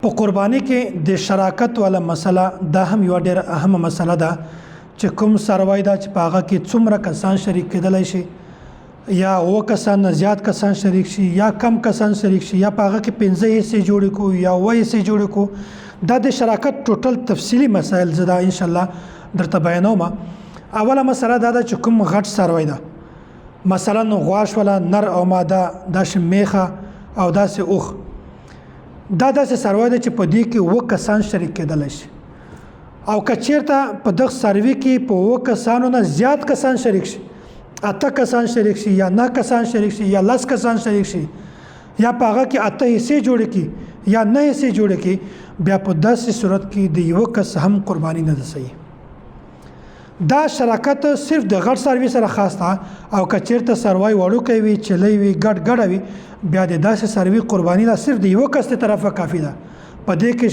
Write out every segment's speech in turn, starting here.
په قرباني کې د شراکت والا مسله دا هم یو ډېر اهمه مسله ده چې کوم څاروی دا چې په هغه کې څومره کسان شریک کېدلی شي یا اووه کسان نه زیات کسان شریک شي یا کم کسان شریک شي یا په هغه کې 15 حصې جوړې کړو یا 9 حصې جوړې کړو دا د شراکت ټوټل تفصیلي مسایل زه دا انشاءالله درته بیانوم. اوله مسله دا ده چې کوم غټ څاروی ده مثلا غوا شوله نر او ماده داسې میخه او داسې اوښ دا داسې څاروی دی چې په دې کې 9 کسان شریک کېدلی شي او که چېرته په دغه څاروي کې په 9 کسانو نه زیات کسان شریک شي 8 کسان شریک شي یا 9 کسان شریک شي یا 10 کسان شریک شي یا په هغه کې 8 حصې جوړې کړي یا 9 حصې جوړې کړي بیا په داسې صورت کې د یو کس هم قرباني نه ده صحیح. دا شراکت صرف د غټ څاروي سره خاص ده او که چېرته څاروی وړوکی وي چلی وي ګډه وي بیا د داسې څاروي قرباني ده صرف د یو کس د طرفه کافي ده په دې کې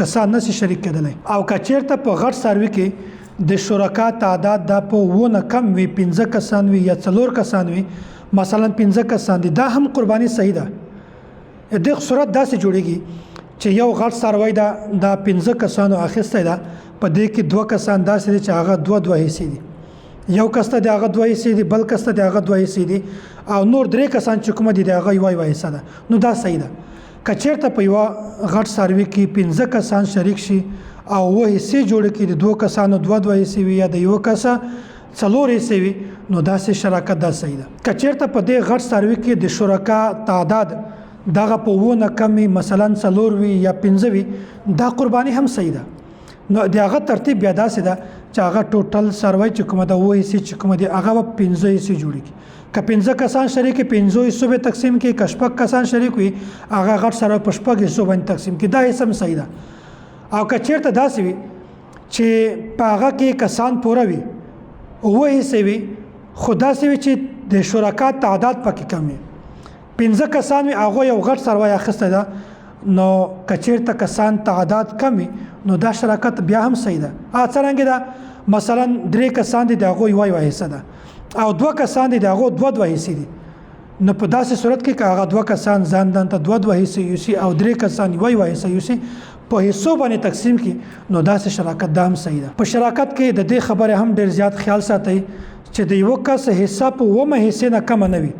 کسان نشي شریک کېدلی. او که چېرته په غټ څاروي کې د شرکا تعداد دا په 9 نه کم وي 15 کسان وي یا 4 کسان وي مثلا 15 کسان دي دا هم قرباني صحیح ده. د صورت داسې جوړیږي چې یو غټ څاروی دا 15 کسانو اخیستی ده په دې کې 2 کسان داسې دي چې هغه 2 حصې دي یو کس ته د هغه 2 حصې دي بل کس ته د هغه 2 حصې دي او نور 3 کسان چې کومه دي د هغه یو حصه ده نو دا صحیح ده. که چېرته په یوه غټ څاروي کې 15 کسان شریک شي او 9 حصې جوړې کړي د 2 کسانو 2 حصې وي یا د یو کس 4 حصې وي نو داسې شراکت دا صحیح ده. که چېرته په دې غټ څاروي کې د شرکا تعداد دغه په 9 نه کم وي مثلا 4 وي یا 15 وي دا قرباني هم صحیح ده. نو د هغه ترتیب بیا داسې ده چې هغه ټوټل څاروی چې کومه ده 9 حصې چې کومه دي هغه به 15 حصې جوړې کړي. که 15 کسان شریک وي 15 حصو به تقسیم کړي که 6 کسان شریک وي هغه غټ څاروی په 6 حصو باندې تقسیم کړي دا حصه هم صحیح ده. او که چېرته داسې وي چې په هغه کې کسان پوره وي 9 حصې وي خو داسې وي چې د شرکا تعداد پکې کم وي 15 کسان وي هغه یو غټ څاروی اخیستی ده نو که چېرته کسان تعداد کم وي نو دا شراکت بیا هم صحیح ده. څرنګه ده مثلا 3 کسان دي د هغو یوه حصه ده او 2 کسان دي د هغو 2 حصې دي نو په داسې صورت کې که هغه 2 کسان ځان ته 2 حصې یوسي او 3 کسان یوه حصه یوسي په حصو باندې تقسیم کړي نو داسې شراکت دا هم صحیح ده. په شراکت کې د دې خبرې هم ډېر زیات خیال ساتئ چې د یو کس حصه په 9 حصې نه کمه نه وي.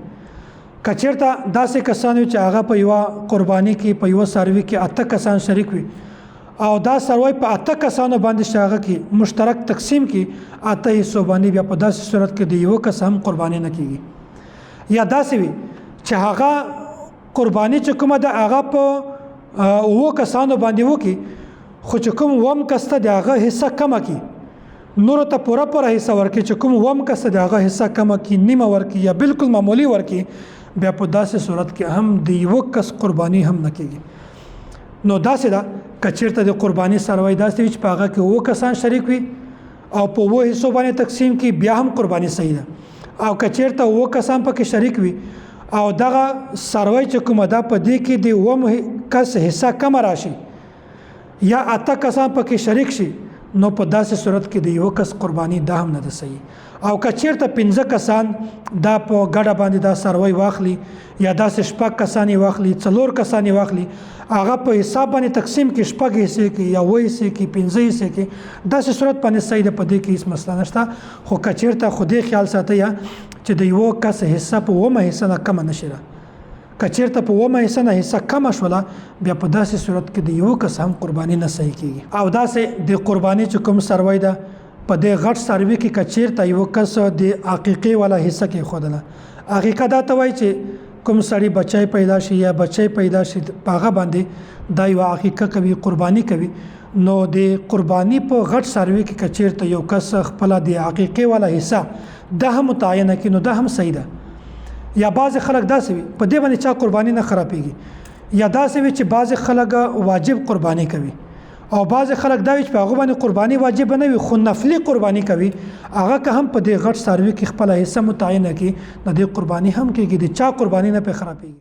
که چېرته داسې کسان وي چې هغه په یوه قرباني کې په یوه څاروي کې 8 کسان شریک وي او دا څاروی په 8 کسانو باندې چې هغه کې مشترک تقسیم کړي 8 حصو باندې بیا په داسې صورت کې د یو کس هم قرباني نه کېږي. یا داسې وي چې هغه قرباني چې کومه ده هغه په 9 کسانو باندې وکړي خو چې کوم 9 کس ته د هغه حصه کمه کړي نورو ته پوره حصه ورکړي چې کوم 9 کس ته د هغه حصه کمه کړي نیمه ورکړي یا بالکل معمولی ورکړي بیا په داسې صورت کې هم د یو کس قرباني هم نه کېږي. نو داسې ده که چېرته د قرباني څاروی داسې وي چې په هغه کې 9 کسان شریک وي او په 9 حصو باندې تقسیم کړي بیا هم قرباني صحیح ده. او که چېرته 9 کسان پکې شریک وي او دغه څاروی چې کومه ده په دې کې د 9 کس حصه کمه راشي یا 8 کسان پکې شریک شي نو په داسې صورت کې د یو کس قرباني دا هم نه ده صحیح. او که چېرته 15 کسان دا په ګډه باندې دا څاروی واخلي یا داسې 6 کسان یې واخلي 4 کسان یې واخلي هغه په حساب باندې تقسیم کې 6 حصې کې یا 9 حصې کې 15 حصې کې داسې صورت باندې صحیح ده په دې کې هیڅ مسله نشته. خو که چېرته خو دې خیال ساتئ چې د یو کس حصه په 9 حصه نه کمه نشي ده. که چېرته په 9 حصه نه حصه کمه شوله بیا په داسې صورت کې د یو کس هم قرباني نه صحیح کېږي. او داسې د قرباني چې کوم څاروی ده په دې غټ څاروي کې که چېرته یو کس د عقیقې والا حصه کېښودله عقیقه دا ته وایي چې کوم سړی بچی پیدا شي یا بچی پیدا شي په هغه باندې دا یوه عقیقه کوي قرباني کوي نو د قرباني په غټ څاروي کې که چېرته یو کس خپله د عقیقې والا حصه دا هم متعینه کړي نو دا هم صحیح ده. یا بعضې خلک داسې وي په دې باندې چا قرباني نه خرابېږي یا داسې وي چې بعضې خلک واجب قرباني کوي او بعضې خلک دا وي چې په هغو باندې قرباني واجب نه وي خو نفلي قرباني کوي هغه که هم په دې غټ څاروي کې خپله حصه متعینه کړي د دې قرباني هم کېږي د چا قرباني نه پرې خرابېږي.